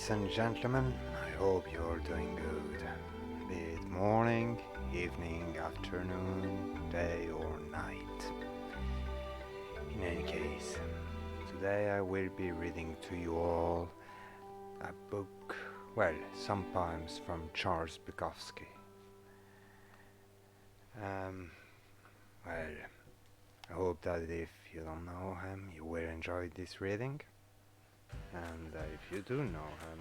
Ladies and gentlemen, I hope you're doing good. Be it morning, evening, afternoon, day, or night. In any case, today I will be reading to you all a book, some poems from Charles Bukowsky. Um, well, I hope that if you don't know him, you will enjoy this reading. And if you do know him,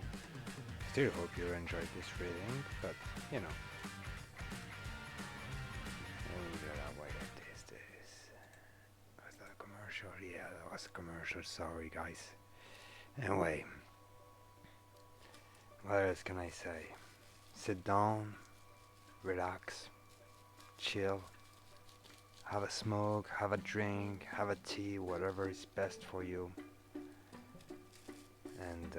still hope you enjoyed this reading, but you know. Wait, this. Was that a commercial? Yeah, that was a commercial, sorry guys. Anyway, what else can I say? Sit down, relax, chill, have a smoke, have a drink, have a tea, whatever is best for you. And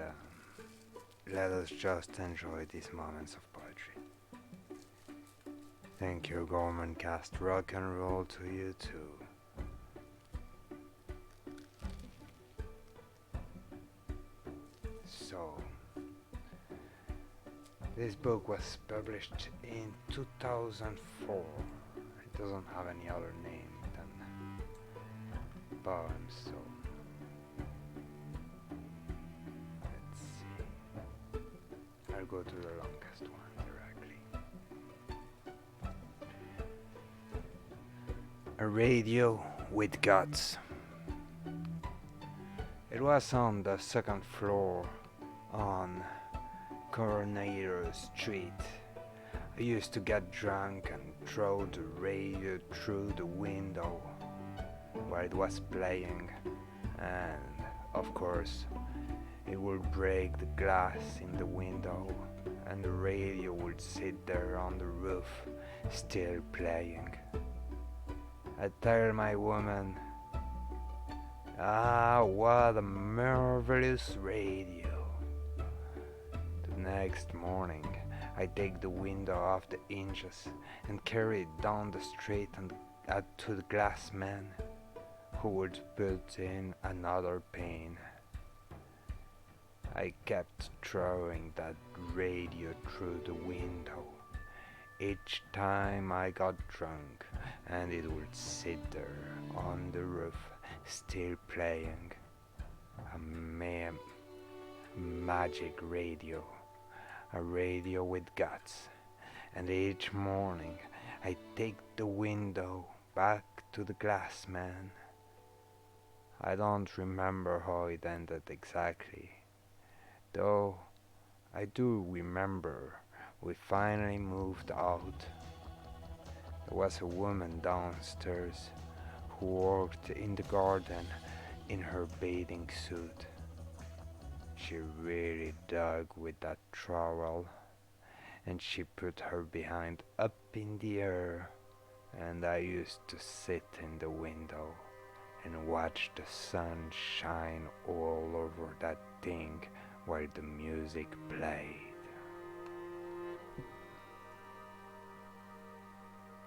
let us just enjoy these moments of poetry. Thank you, government cast. Rock and roll to you too. So, this book was published in 2004. It doesn't have any other name than poems, so I'll go to the longest one directly. A radio with guts. It was on the second floor on Coronado Street. I used to get drunk and throw the radio through the window where it was playing, and of course it would break the glass in the window, and the radio would sit there on the roof, still playing. I'd tell my woman, what a marvelous radio. The next morning, I'd take the window off the hinges and carry it down the street and to the glass man, who would put in another pane. I kept throwing that radio through the window each time I got drunk, and it would sit there on the roof, still playing. A magic radio, a radio with guts. And each morning I take the window back to the glass man. I don't remember how it ended exactly, though I do remember we finally moved out. There was a woman downstairs who worked in the garden in her bathing suit. She really dug with that trowel, and she put her behind up in the air, and I used to sit in the window and watch the sun shine all over that thing while the music played.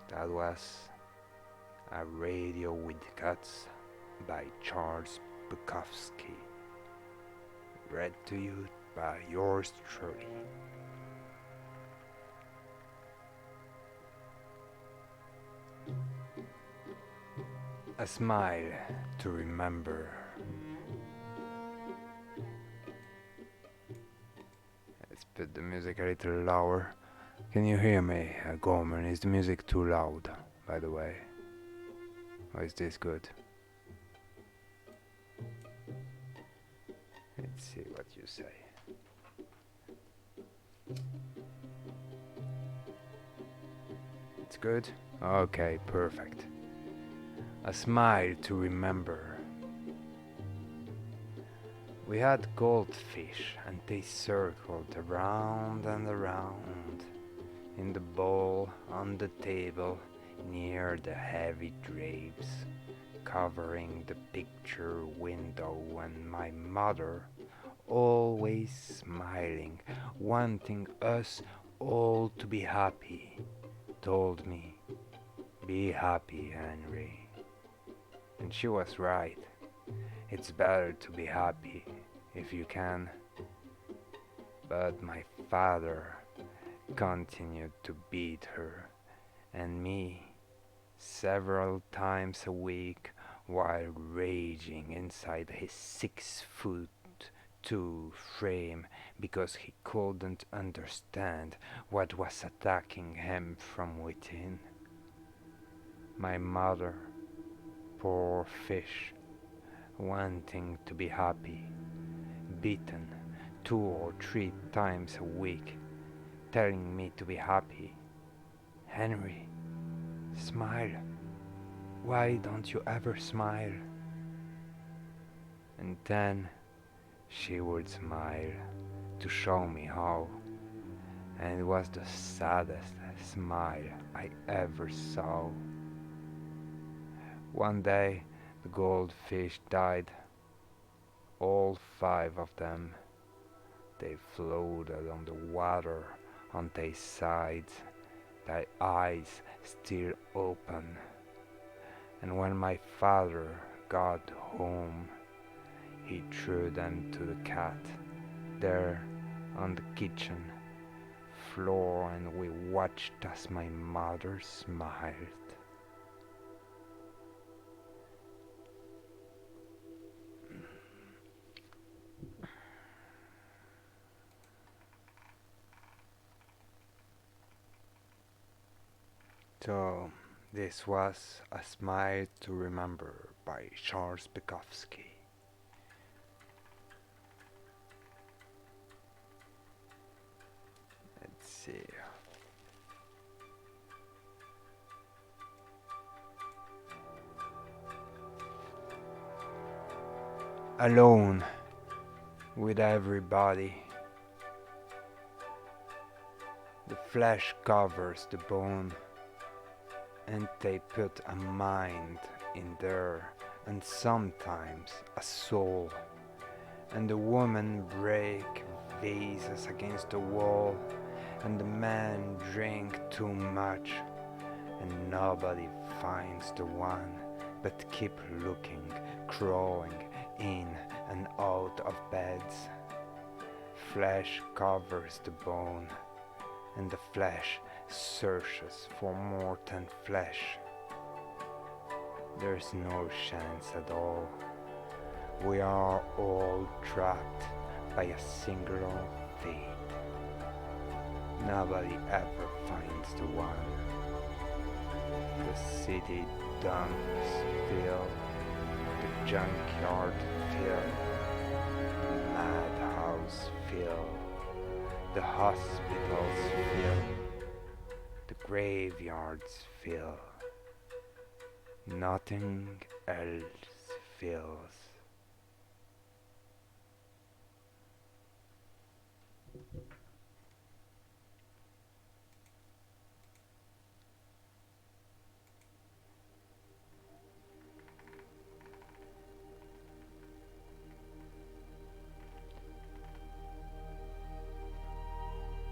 That was A Radio with Guts by Charles Bukowsky, read to you by yours truly. A smile to remember. Let's put the music a little louder. Can you hear me, Gorman? Is the music too loud, by the way? Or is this good? Let's see what you say. It's good? Okay, perfect. A smile to remember. We had goldfish, and they circled around and around in the bowl on the table near the heavy drapes covering the picture window, and my mother, always smiling, wanting us all to be happy, told me, "Be happy, Henry." And she was right. It's better to be happy if you can. But my father continued to beat her and me several times a week while raging inside his 6 foot 2 frame because he couldn't understand what was attacking him from within. My mother, poor fish, wanting to be happy, beaten 2 or 3 times a week, telling me to be happy. Henry, smile. Why don't you ever smile? And then she would smile to show me how, and it was the saddest smile I ever saw. One day the goldfish died, all 5 of them. They floated on the water on their sides, their eyes still open. And when my father got home, he threw them to the cat there on the kitchen floor, and we watched as my mother smiled. So, this was A Smile to Remember by Charles Bukowsky. Let's see. Alone with everybody. The flesh covers the bone, and they put a mind in there, and sometimes a soul. And the woman break vases against the wall, and the man drink too much, and nobody finds the one, but keep looking, crawling in and out of beds. Flesh covers the bone, and the flesh searches for more than flesh. There's no chance at all. We are all trapped by a singular fate. Nobody ever finds the one. The city dumps fill, the junkyard fill, the madhouse fill, the hospitals fill, the graveyards fill. Nothing else fills.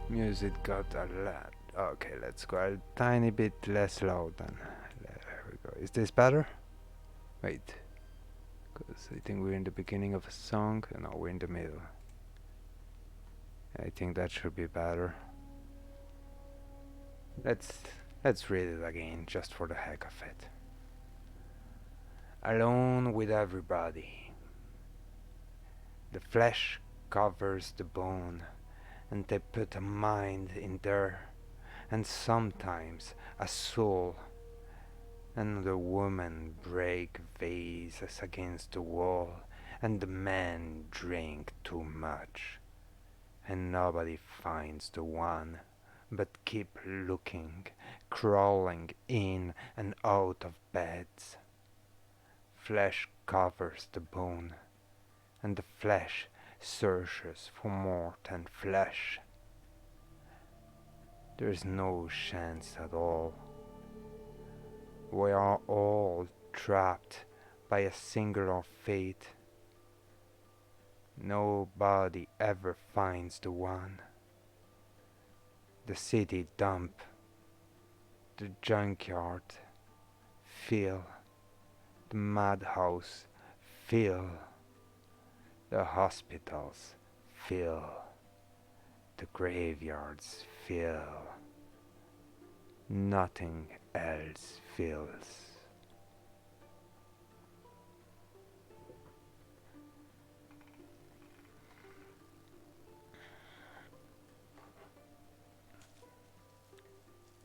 Music got a lot. Okay, let's go a tiny bit less loud then. There we go. Is this better? Wait. Because I think we're in the beginning of a song. No, we're in the middle. I think that should be better. Let's read it again, just for the heck of it. Alone with everybody. The flesh covers the bone, and they put a mind in there, and sometimes a soul. And the woman break vases against the wall, and the man drink too much, and nobody finds the one, but keep looking, crawling in and out of beds. Flesh covers the bone, and the flesh searches for more than flesh. There's no chance at all. We are all trapped by a singular fate. Nobody ever finds the one. The city dump, the junkyard fill, the madhouse fill, the hospitals fill, the graveyards fill, nothing else fills.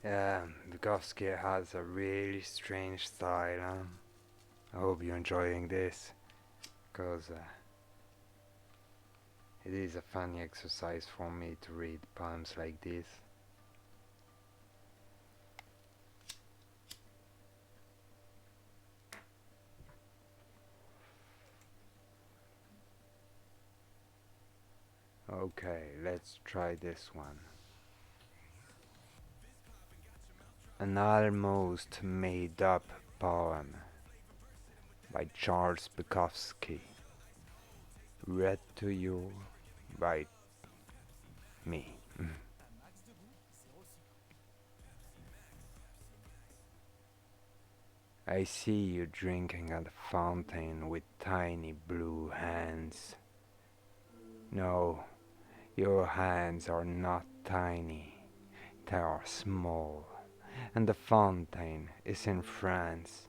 Yeah, Bukowsky has a really strange style. I hope you're enjoying this, because it is a funny exercise for me to read poems like this. Okay, let's try this one. An almost made up poem by Charles Bukowsky, read to you by me. I see you drinking at a fountain with tiny blue hands. No, your hands are not tiny, they are small, and the fountain is in France,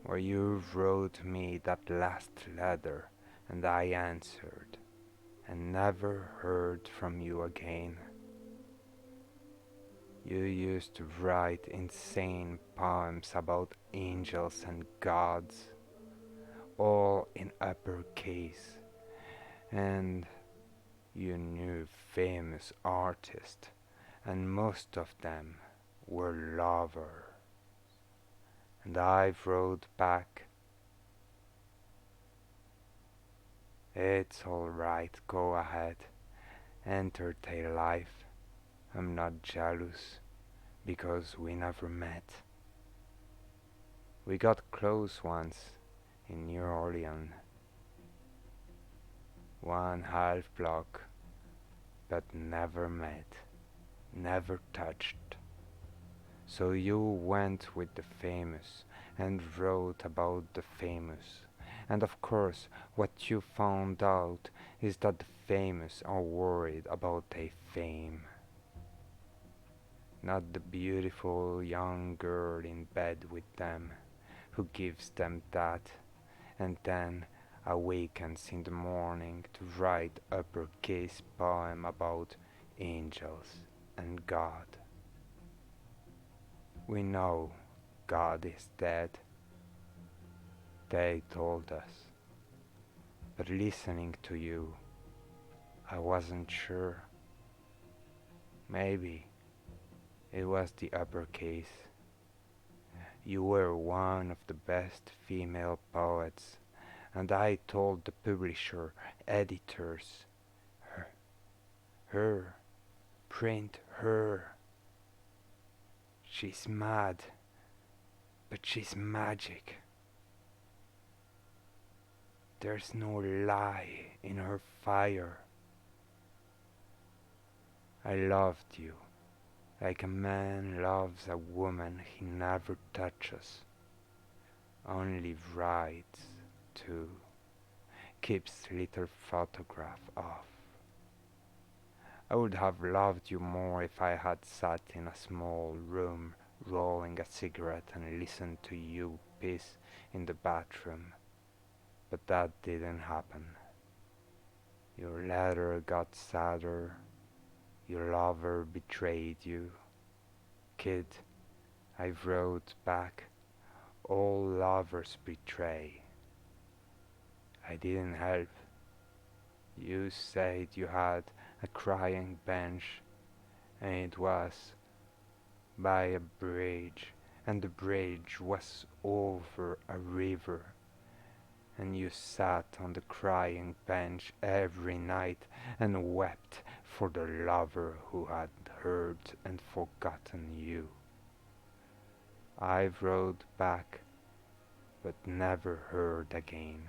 where you wrote me that last letter, and I answered, and never heard from you again. You used to write insane poems about angels and gods, all in uppercase, and you knew famous artists, and most of them were lovers. And I wrote back, it's all right, go ahead, entertain life. I'm not jealous, because we never met. We got close once in New Orleans, 1/2 block, but never met, never touched. So you went with the famous and wrote about the famous. And of course, what you found out is that the famous are worried about their fame, not the beautiful young girl in bed with them, who gives them that, and then awakens in the morning to write uppercase poem about angels and God. We know God is dead, they told us, but listening to you, I wasn't sure. Maybe it was the uppercase. You were one of the best female poets, and I told the publisher, editors, her, her, print her. She's mad, but she's magic. There's no lie in her fire. I loved you, like a man loves a woman he never touches, only writes to, keeps little photograph of. I would have loved you more if I had sat in a small room rolling a cigarette and listened to you piss in the bathroom, but that didn't happen. Your letter got sadder, your lover betrayed you. Kid, I wrote back, all lovers betray. I didn't help. You said you had a crying bench, and it was by a bridge, and the bridge was over a river, and you sat on the crying bench every night and wept for the lover who had hurt and forgotten you. I wrote back, but never heard again.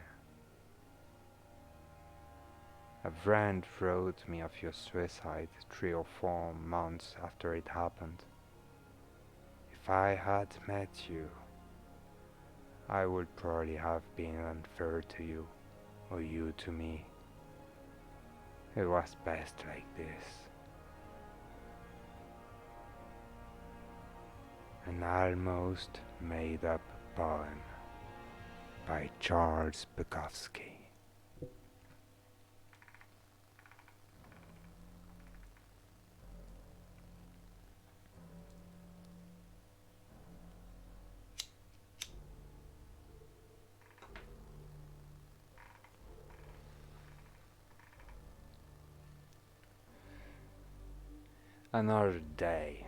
A friend wrote me of your suicide 3 or 4 months after it happened. If I had met you, I would probably have been unfair to you, or you to me. It was best like this. An almost made up poem by Charles Bukowsky. Another Day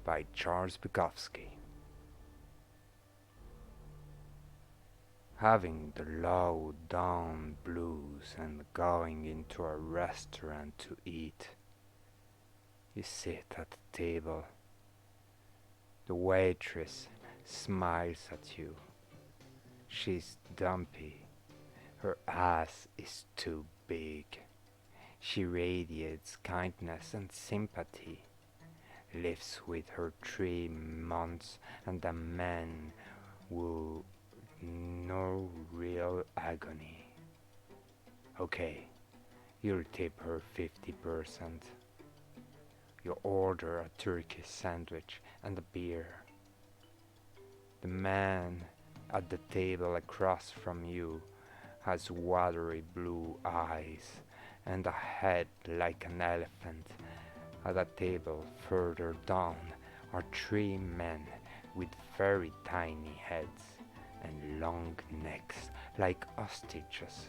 by Charles Bukowsky. Having the low down blues and going into a restaurant to eat. You sit at the table. The waitress smiles at you. She's dumpy. Her ass is too big. She radiates kindness and sympathy. Lives with her 3 months and a man who no real agony. Okay, you'll tip her 50%. You order a turkey sandwich and a beer. The man at the table across from you has watery blue eyes and a head like an elephant. At a table further down are 3 men with very tiny heads and long necks like ostriches.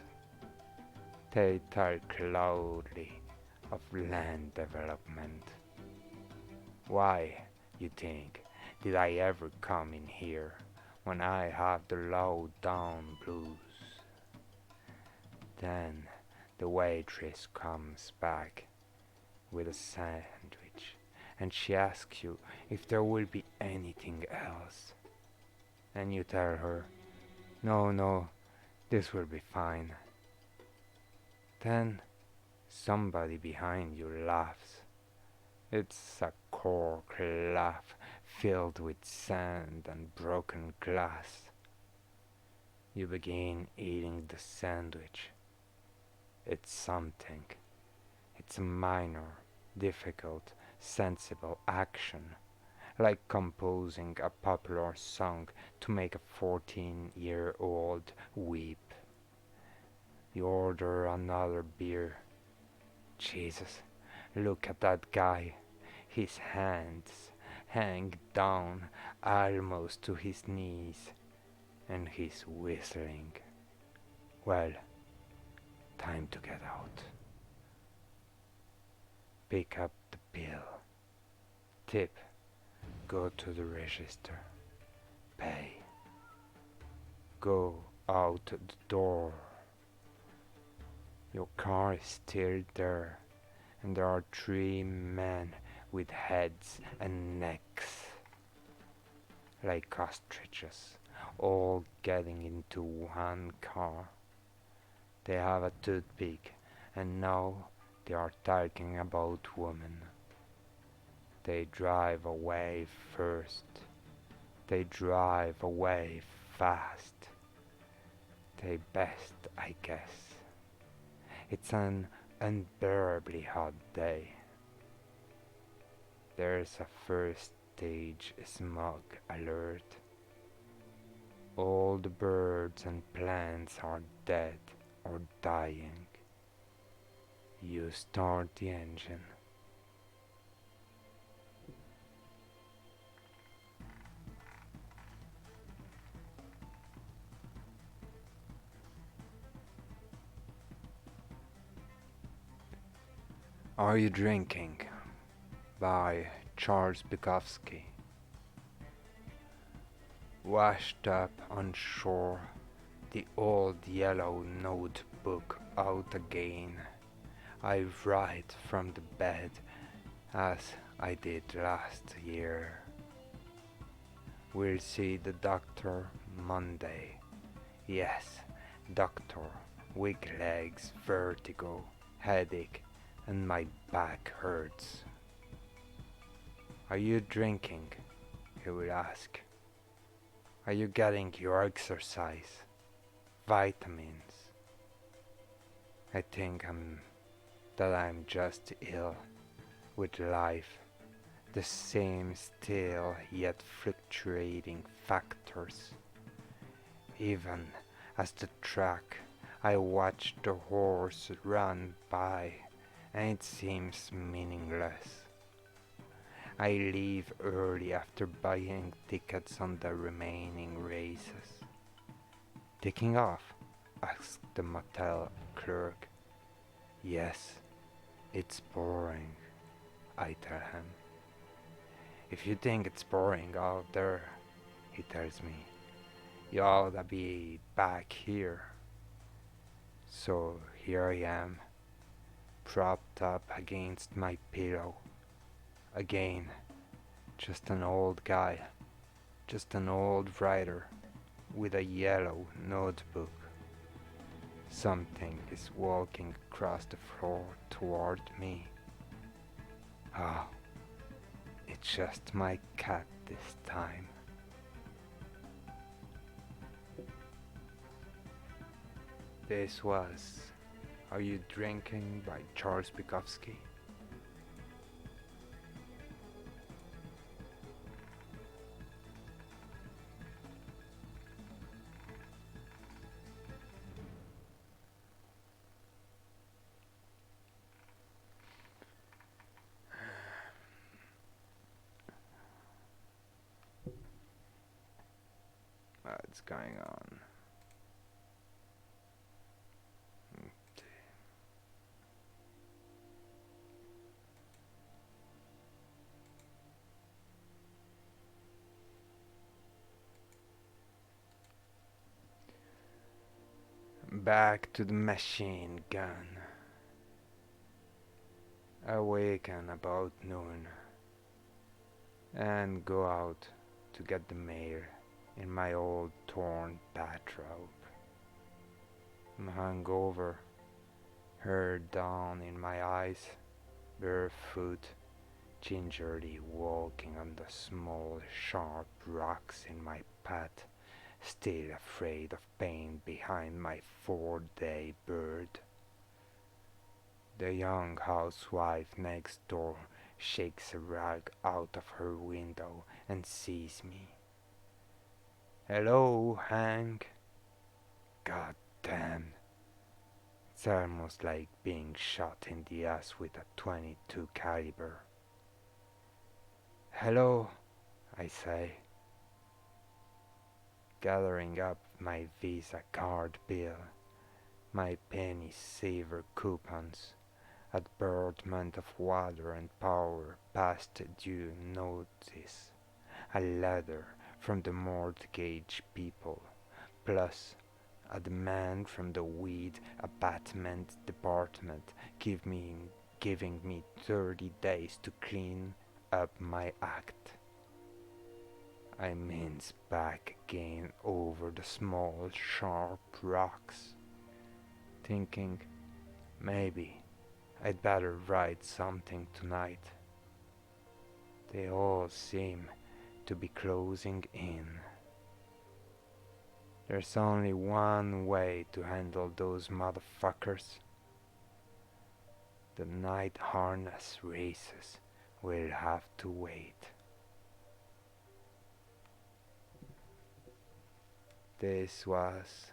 They talk loudly of land development. Why, you think, did I ever come in here when I have the low down blues? Then the waitress comes back with a sandwich and she asks you if there will be anything else. And you tell her, no, this will be fine. Then somebody behind you laughs. It's a cork laugh filled with sand and broken glass. You begin eating the sandwich. It's something. It's a minor, difficult, sensible action, like composing a popular song to make a 14-year-old weep. You order another beer. Jesus, look at that guy. His hands hang down almost to his knees, and he's whistling. Well, time to get out. Pick up the bill. Tip. Go to the register. Pay. Go out the door. Your car is still there, and there are 3 men with heads and necks like ostriches, all getting into one car. They have a toothpick, and now they are talking about women. They drive away first. They drive away fast. They best, I guess. It's an unbearably hot day. There's a first stage smog alert. All the birds and plants are dead or dying. You start the engine. Are You Drinking? By Charles Bukowsky. Washed up on shore, the old yellow notebook out again. I write from the bed as I did last year. We'll see the doctor Monday. Yes, doctor, weak legs, vertigo, headache, and my back hurts. Are you drinking? He will ask. Are you getting your exercise? Vitamins? I think I'm just ill with life. the same still yet fluctuating factors. Even as the track, I watch the horse run by, and it seems meaningless. I leave early after buying tickets on the remaining races. Taking off? Asked the motel clerk. Yes, it's boring, I tell him. If you think it's boring out there, he tells me, you ought to be back here. So here I am, propped up against my pillow. Again, just an old guy, just an old writer with a yellow notebook. Something is walking across the floor toward me. Ah, it's just my cat this time. This was Are You Drinking by Charles Bukowsky. What's going on? Back to the machine gun. Awaken about noon and go out to get the mail in my old torn bathrobe. I'm hungover, hair down in my eyes, barefoot, gingerly walking on the small sharp rocks in my path, still afraid of pain behind my 4-day bird. The young housewife next door shakes a rag out of her window and sees me. Hello, Hank. God damn. It's almost like being shot in the ass with a .22 caliber. Hello, I say, gathering up my Visa card bill, my penny saver coupons, advertisement of water and power past due notice, a letter from the mortgage people, plus a demand from the weed abatement department giving me 30 days to clean up my act. I mince back again over the small sharp rocks, thinking maybe I'd better write something tonight. They all seem to be closing in. There's only one way to handle those motherfuckers. The night harness races will have to wait. This was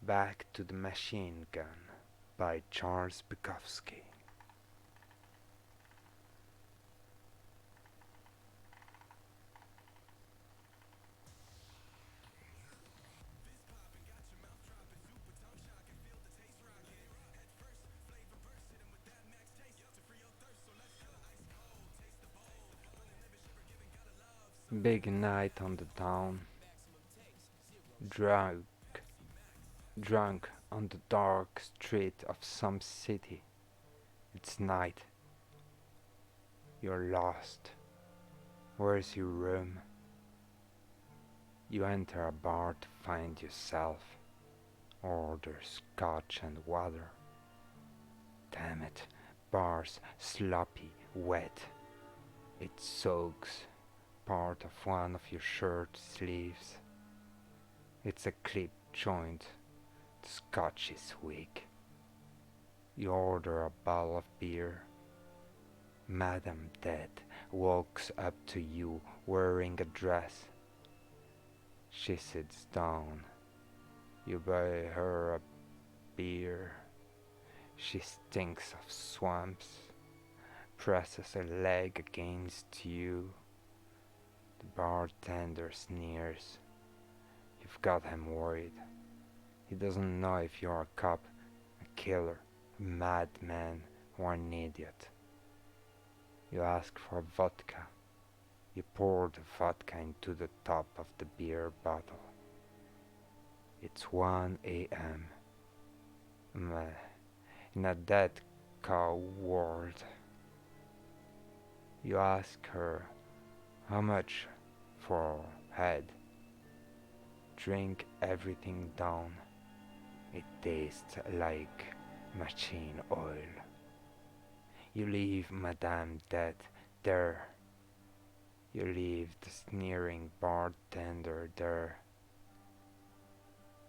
Back to the Machine Gun by Charles Bukowsky. Big night on the town. Drunk, drunk on the dark street of some city. It's night. You're lost. Where's your room? You enter a bar to find yourself. Order scotch and water. Damn it, bar's sloppy, wet. It soaks part of one of your shirt sleeves. It's a clipped joint. The scotch is weak. You order a bottle of beer. Madame Death walks up to you wearing a dress. She sits down. You buy her a beer. She stinks of swamps, presses her leg against you. The bartender sneers. You've got him worried. He doesn't know if you're a cop, a killer, a madman, or an idiot. You ask for vodka. You pour the vodka into the top of the beer bottle. It's 1 a.m. In a dead cow world. You ask her how much for head. Drink everything down. It tastes like machine oil. You leave Madame Death there. You leave the sneering bartender there.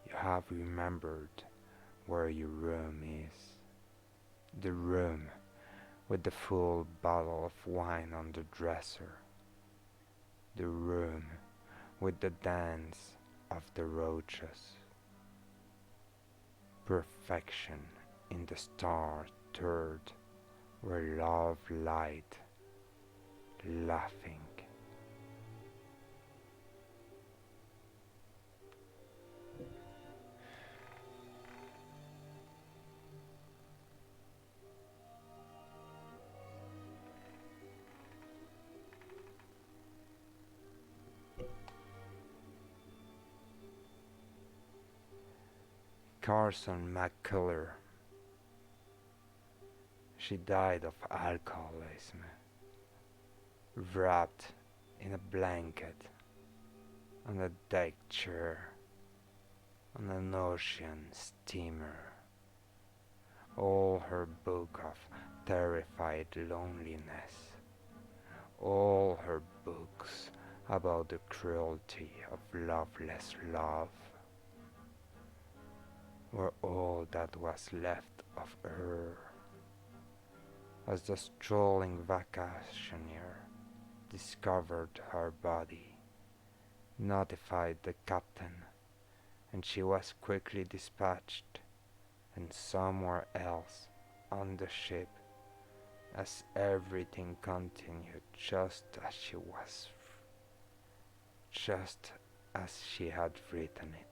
You have remembered where your room is. The room with the full bottle of wine on the dresser. The room with the dance of the roaches. Perfection in the star third, where love lied, laughing. Carson McCullers. She died of alcoholism, wrapped in a blanket, on a deck chair, on an ocean steamer. All her book of terrified loneliness, all her books about the cruelty of loveless love, were all that was left of her. As the strolling vacationer discovered her body, notified the captain, and she was quickly dispatched, and somewhere else on the ship, as everything continued just as she had written it.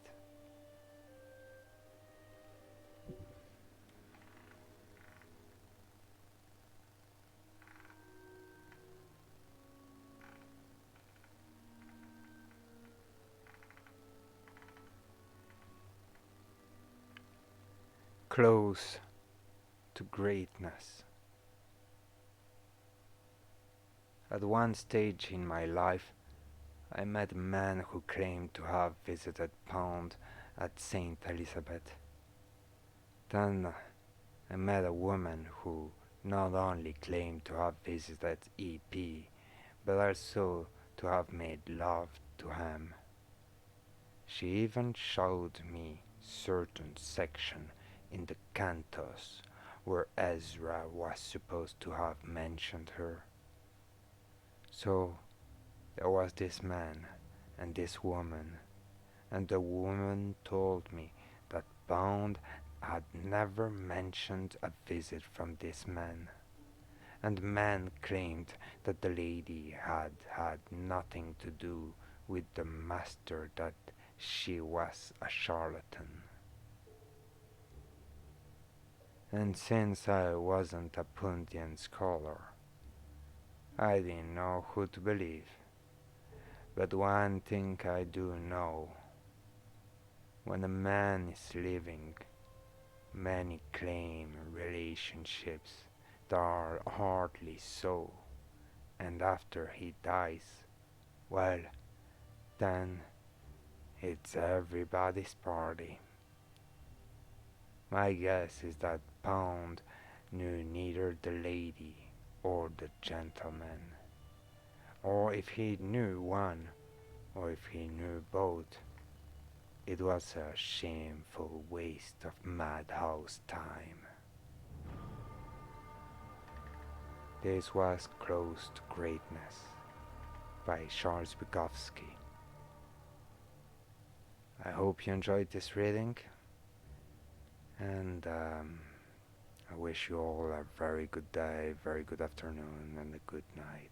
Close to greatness. At one stage in my life, I met a man who claimed to have visited Pound at St. Elizabeth. Then I met a woman who not only claimed to have visited EP, but also to have made love to him. She even showed me certain section in the cantos where Ezra was supposed to have mentioned her. So there was this man and this woman, and the woman told me that Pound had never mentioned a visit from this man, and the man claimed that the lady had had nothing to do with the master, that she was a charlatan. And since I wasn't a Puntian scholar, I didn't know who to believe. But one thing I do know: when a man is living, many claim relationships that are hardly so, and after he dies, well, then it's everybody's party. My guess is that Pound knew neither the lady or the gentleman, or if he knew one, or if he knew both, it was a shameful waste of madhouse time. This was Close to Greatness by Charles Bukowsky. I hope you enjoyed this reading, and I wish you all a very good day, very good afternoon, and a good night.